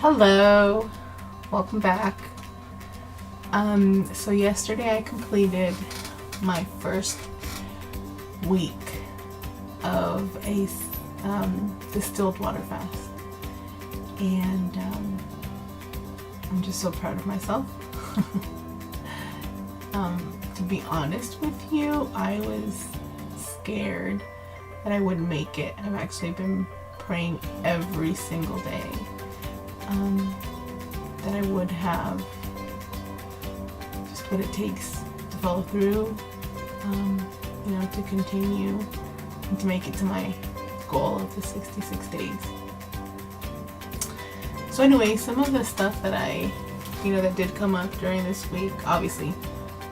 Hello, welcome back. So yesterday I completed my first week of a distilled water fast, and I'm just so proud of myself. To be honest with you, I was scared that I wouldn't make it. I've actually been praying every single day that I would have just what it takes to follow through, to continue and to make it to my goal of the 66 days. So anyway, some of the stuff that that did come up during this week, obviously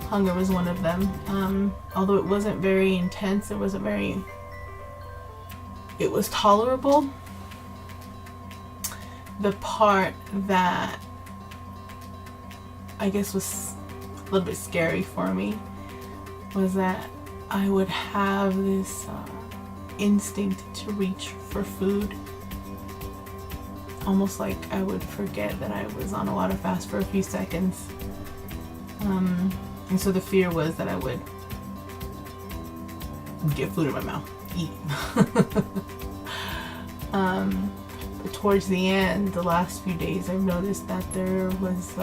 hunger was one of them. Although it wasn't very intense, it was tolerable. The part that I guess was a little bit scary for me was that I would have this instinct to reach for food. Almost like I would forget that I was on a water fast for a few seconds. And so the fear was that I would get food in my mouth, eat. But towards the end, the last few days, I've noticed that there was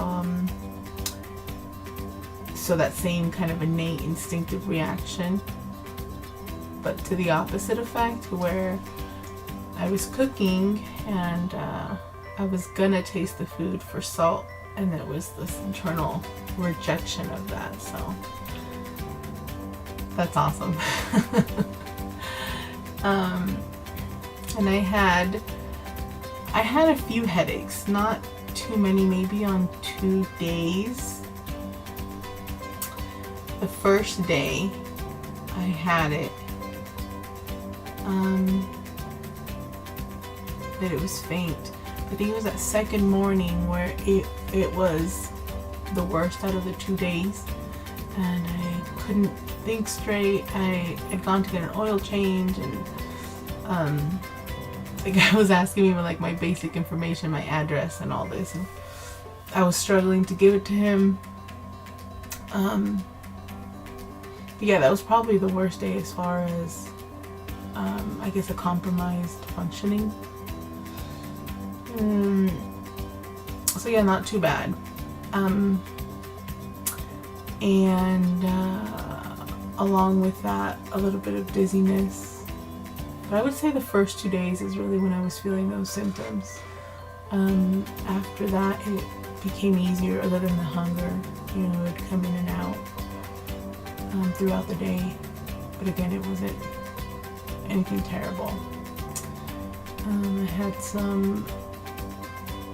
that same kind of innate instinctive reaction, but to the opposite effect, where I was cooking and I was gonna taste the food for salt, and there was this internal rejection of that. So that's awesome. And I had a few headaches, not too many, maybe on 2 days. The first day I had it, that it was faint. I think it was that second morning where it was the worst out of the 2 days, and I couldn't think straight. I had gone to get an oil change, and the guy was asking me my basic information, my address and all this, and I was struggling to give it to him. But yeah, that was probably the worst day as far as I guess a compromised functioning. So yeah, not too bad. And along with that, a little bit of dizziness. But I would say the first 2 days is really when I was feeling those symptoms. After that, it became easier, other than the hunger. It would come in and out throughout the day. But again, it wasn't anything terrible. I had some,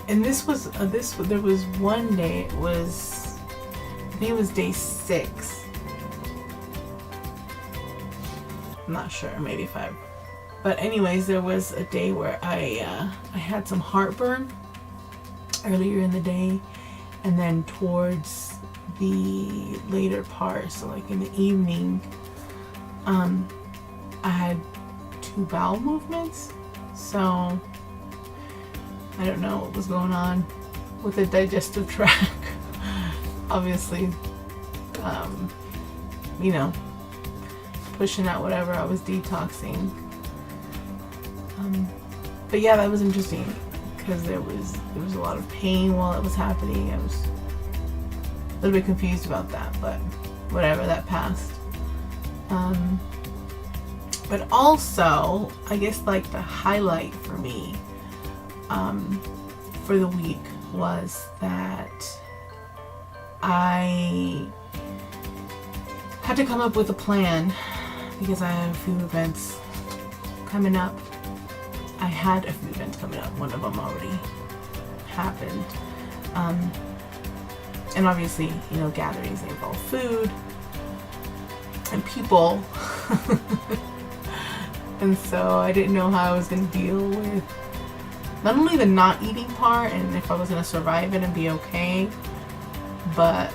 and there was one day, I think it was day 6. I'm not sure, maybe 5. But anyways, there was a day where I had some heartburn earlier in the day, and then towards the later part, so like in the evening, I had 2 bowel movements. So I don't know what was going on with the digestive tract. Obviously, pushing out whatever I was detoxing. But yeah, that was interesting because there was a lot of pain while it was happening. I was a little bit confused about that, but whatever, that passed. But also, I guess the highlight for me for the week was that I had to come up with a plan because I have a few events coming up. I had a few events coming up. One of them already happened. And obviously, gatherings, they involve food and people. And so I didn't know how I was going to deal with not only the not eating part and if I was going to survive it and be okay, but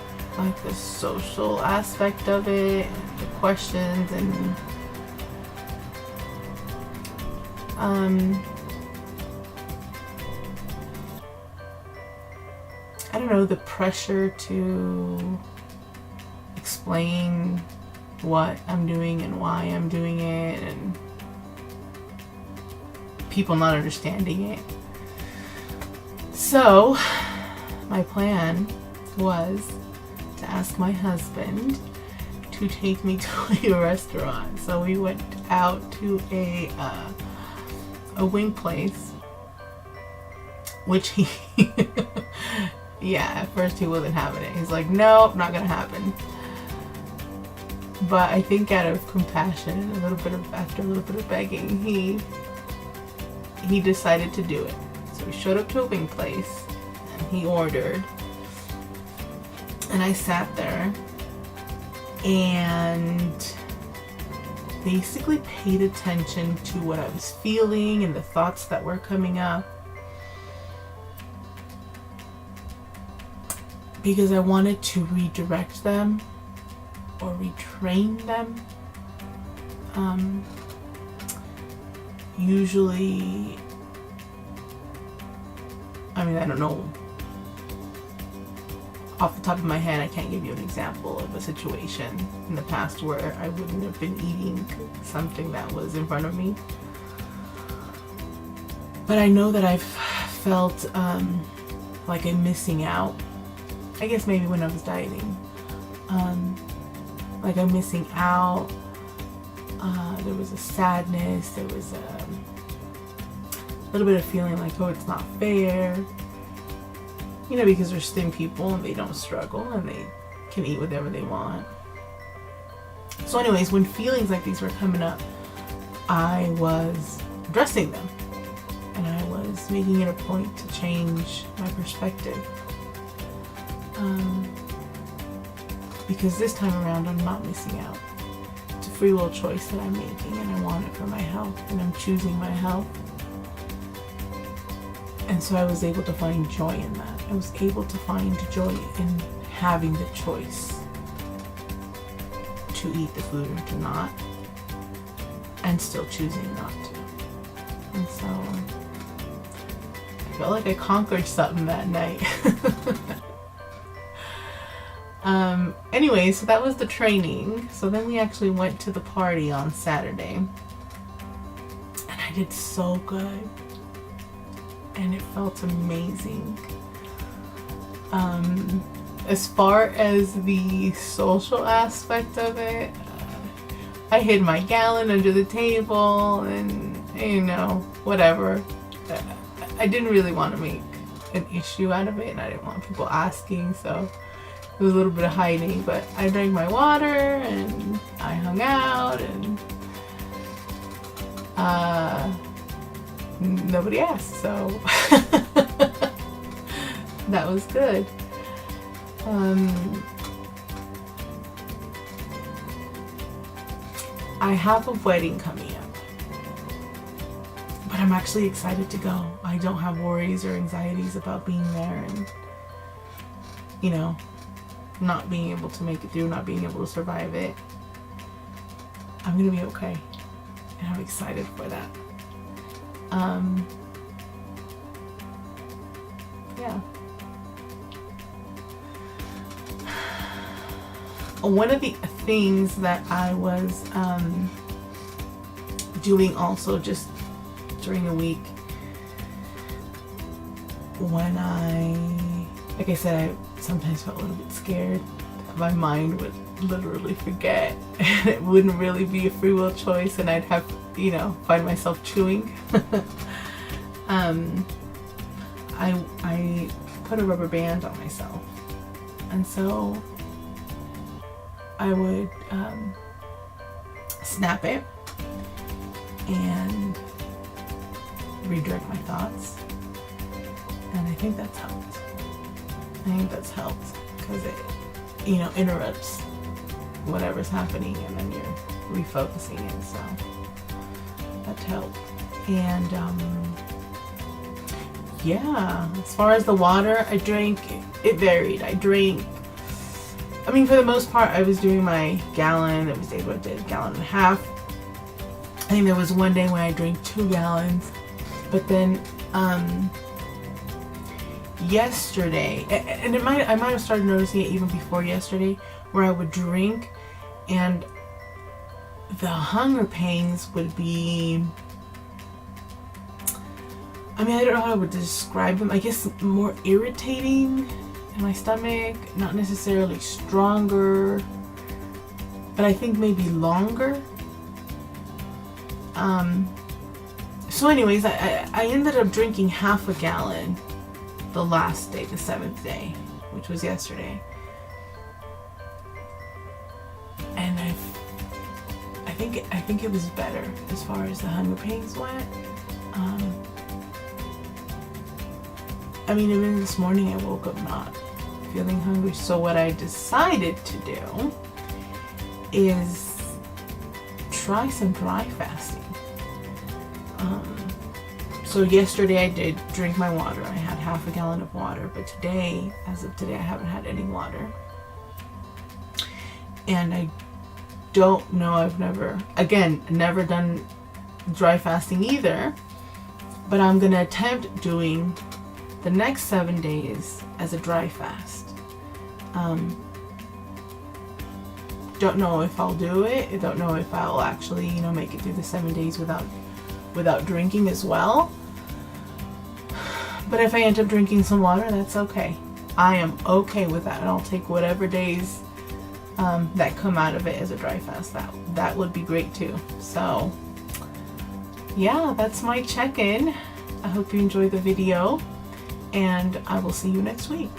the social aspect of it, and the questions, and I don't know, the pressure to explain what I'm doing and why I'm doing it, and people not understanding it. So my plan was to ask my husband to take me to a restaurant. So we went out to a wing place, which he yeah, at first he wasn't having it. He's like, nope, not gonna happen. But I think out of compassion and after a little bit of begging, he decided to do it. So we showed up to a wing place and he ordered, and I sat there and basically paid attention to what I was feeling and the thoughts that were coming up, because I wanted to redirect them or retrain them. Usually, I mean, I don't know, off the top of my head, I can't give you an example of a situation in the past where I wouldn't have been eating something that was in front of me. But I know that I've felt like I'm missing out. I guess maybe when I was dieting, like I'm missing out. There was a sadness, there was a little bit of feeling like, oh, it's not fair. You know, because they're thin people and they don't struggle and they can eat whatever they want. So anyways, when feelings like these were coming up, I was addressing them. And I was making it a point to change my perspective. Because this time around, I'm not missing out. It's a free will choice that I'm making, and I want it for my health, and I'm choosing my health. And so I was able to find joy in that. I was able to find joy in having the choice to eat the food or to not, and still choosing not to. And so I felt like I conquered something that night. Anyway, so that was the training. So then we actually went to the party on Saturday. And I did so good. And it felt amazing. As far as the social aspect of it, I hid my gallon under the table and, you know, whatever. I didn't really want to make an issue out of it, and I didn't want people asking, so it was a little bit of hiding. But I drank my water and I hung out, and nobody asked, so that was good. I have a wedding coming up, but I'm actually excited to go. I don't have worries or anxieties about being there and, you know, not being able to make it through, not being able to survive it. I'm gonna be okay, and I'm excited for that. Yeah. One of the things that I was doing also just during the week, when like I said, I sometimes felt a little bit scared that my mind would literally forget and it wouldn't really be a free will choice, and I'd have, you know, find myself chewing. I put a rubber band on myself, and so I would snap it and redirect my thoughts, and I think that's helped. Because it, you know, interrupts whatever's happening, and then you're refocusing it, so that helped. And yeah, as far as the water I drank, it varied. I mean, for the most part, I was doing my gallon. It was days where I did a gallon and a half. I think there was one day when I drank 2 gallons. But then, yesterday, and I might have started noticing it even before yesterday, where I would drink and the hunger pangs would be, I mean, I don't know how I would describe them. I guess more irritating in my stomach, not necessarily stronger, but I think maybe longer. So anyways, I ended up drinking half a gallon the last day, the 7th day, which was yesterday. And I think it was better as far as the hunger pains went. I mean, even this morning I woke up not feeling hungry. So what I decided to do is try some dry fasting. So yesterday I did drink my water. I had half a gallon of water, but today, as of today, I haven't had any water. And I don't know, I've never done dry fasting either, but I'm gonna attempt doing the next 7 days as a dry fast. Don't know if I'll do it. I don't know if I'll actually, make it through the 7 days without drinking as well. But if I end up drinking some water, that's okay. I am okay with that, and I'll take whatever days that come out of it as a dry fast. That would be great too. So yeah, that's my check-in. I hope you enjoyed the video, and I will see you next week.